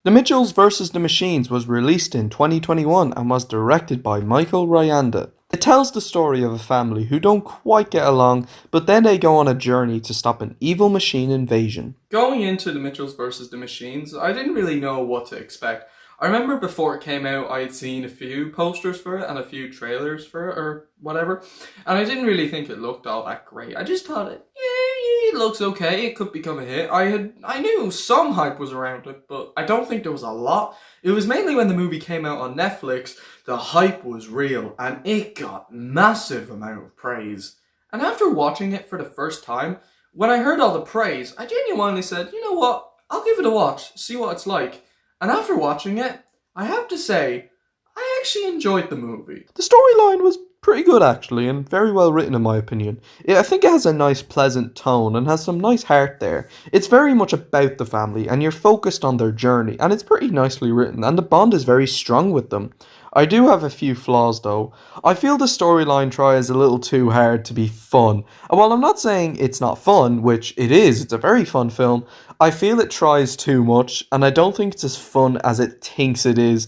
The Mitchells vs. the Machines was released in 2021 and was directed by Michael Ryanda. It tells the story of a family who don't quite get along, but then they go on a journey to stop an evil machine invasion. Going into The Mitchells vs. the Machines, I didn't really know what to expect. I remember before it came out, I had seen a few posters for it and a few trailers for it or whatever, and I didn't really think it looked all that great. I just thought it looks okay, it could become a hit. I knew some hype was around it, but I don't think there was a lot. It was mainly when the movie came out on Netflix, the hype was real, and it got massive amount of praise. And after watching it for the first time, when I heard all the praise, I genuinely said, you know what, I'll give it a watch, see what it's like. And after watching it, I have to say, I actually enjoyed the movie. The storyline was pretty good actually, and very well written in my opinion. I think it has a nice pleasant tone and has some nice heart there. It's very much about the family and you're focused on their journey, and it's pretty nicely written and the bond is very strong with them. I do have a few flaws though. I feel the storyline tries a little too hard to be fun. And while I'm not saying it's not fun, which it is, it's a very fun film, I feel it tries too much and I don't think it's as fun as it thinks it is.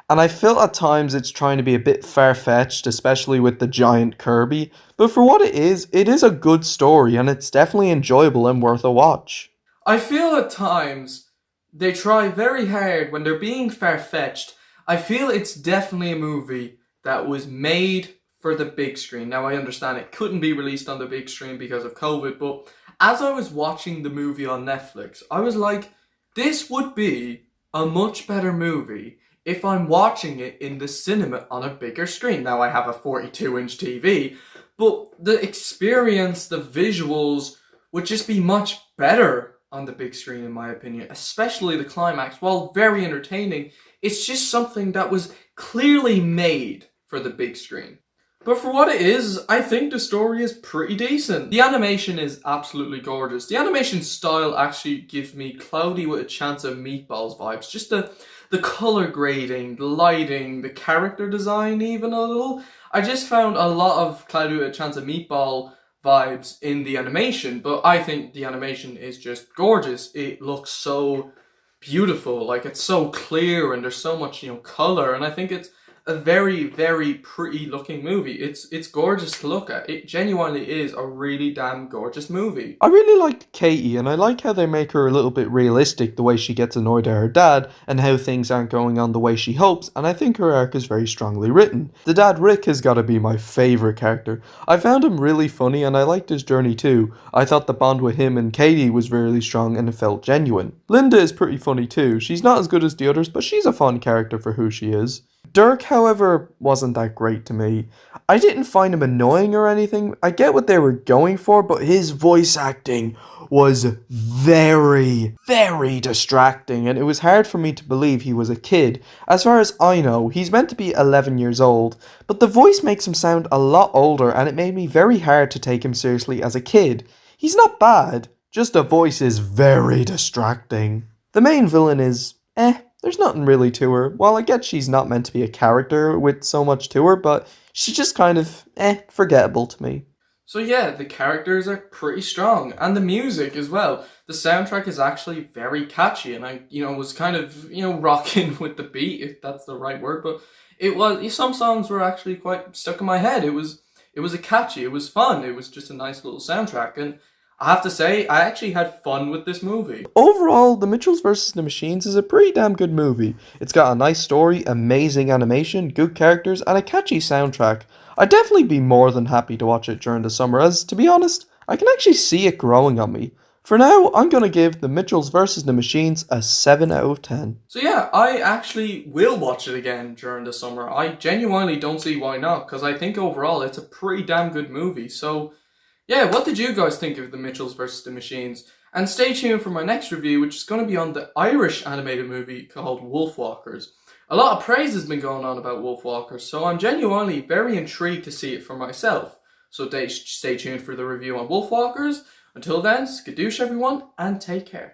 And I feel at times it's trying to be a bit far-fetched, especially with the giant Kirby. But for what it is a good story and it's definitely enjoyable and worth a watch. I feel at times they try very hard when they're being far-fetched. I feel it's definitely a movie that was made for the big screen. Now I understand it couldn't be released on the big screen because of COVID, but as I was watching the movie on Netflix, I was like, this would be a much better movie if I'm watching it in the cinema on a bigger screen. Now I have a 42-inch TV, but the experience, the visuals would just be much better on the big screen in my opinion, especially the climax. While very entertaining, it's just something that was clearly made for the big screen. But for what it is, I think the story is pretty decent. The animation is absolutely gorgeous. The animation style actually gives me Cloudy with a Chance of Meatballs vibes. Just the color grading, the lighting, the character design even a little. I just found a lot of Cloudy with a Chance of Meatball vibes in the animation, but I think the animation is just gorgeous. It looks so beautiful, like it's so clear and there's so much, color, and I think it's a very, very pretty looking movie. It's gorgeous to look at. It genuinely is a really damn gorgeous movie. I really liked Katie, and I like how they make her a little bit realistic, the way she gets annoyed at her dad, and how things aren't going on the way she hopes, and I think her arc is very strongly written. The dad Rick has got to be my favourite character. I found him really funny, and I liked his journey too. I thought the bond with him and Katie was really strong, and it felt genuine. Linda is pretty funny too. She's not as good as the others, but she's a fun character for who she is. Dirk, however, wasn't that great to me. I didn't find him annoying or anything. I get what they were going for, but his voice acting was very, very distracting, and it was hard for me to believe he was a kid. As far as I know, he's meant to be 11 years old, but the voice makes him sound a lot older, and it made me very hard to take him seriously as a kid. He's not bad, just the voice is very distracting. The main villain is, there's nothing really to her. Well, I get she's not meant to be a character with so much to her, but she's just kind of, forgettable to me. So yeah, the characters are pretty strong, and the music as well. The soundtrack is actually very catchy, and I, was kind of, rocking with the beat, if that's the right word, but some songs were actually quite stuck in my head. It was catchy, it was fun, it was just a nice little soundtrack, and I have to say, I actually had fun with this movie. Overall, The Mitchells vs. the Machines is a pretty damn good movie. It's got a nice story, amazing animation, good characters, and a catchy soundtrack. I'd definitely be more than happy to watch it during the summer, as, to be honest, I can actually see it growing on me. For now, I'm going to give The Mitchells vs. the Machines a 7 out of 10. So yeah, I actually will watch it again during the summer. I genuinely don't see why not, because I think overall it's a pretty damn good movie. So yeah, what did you guys think of The Mitchells vs. the Machines? And stay tuned for my next review, which is going to be on the Irish animated movie called Wolfwalkers. A lot of praise has been going on about Wolfwalkers, so I'm genuinely very intrigued to see it for myself. So stay tuned for the review on Wolfwalkers. Until then, skadoosh everyone, and take care.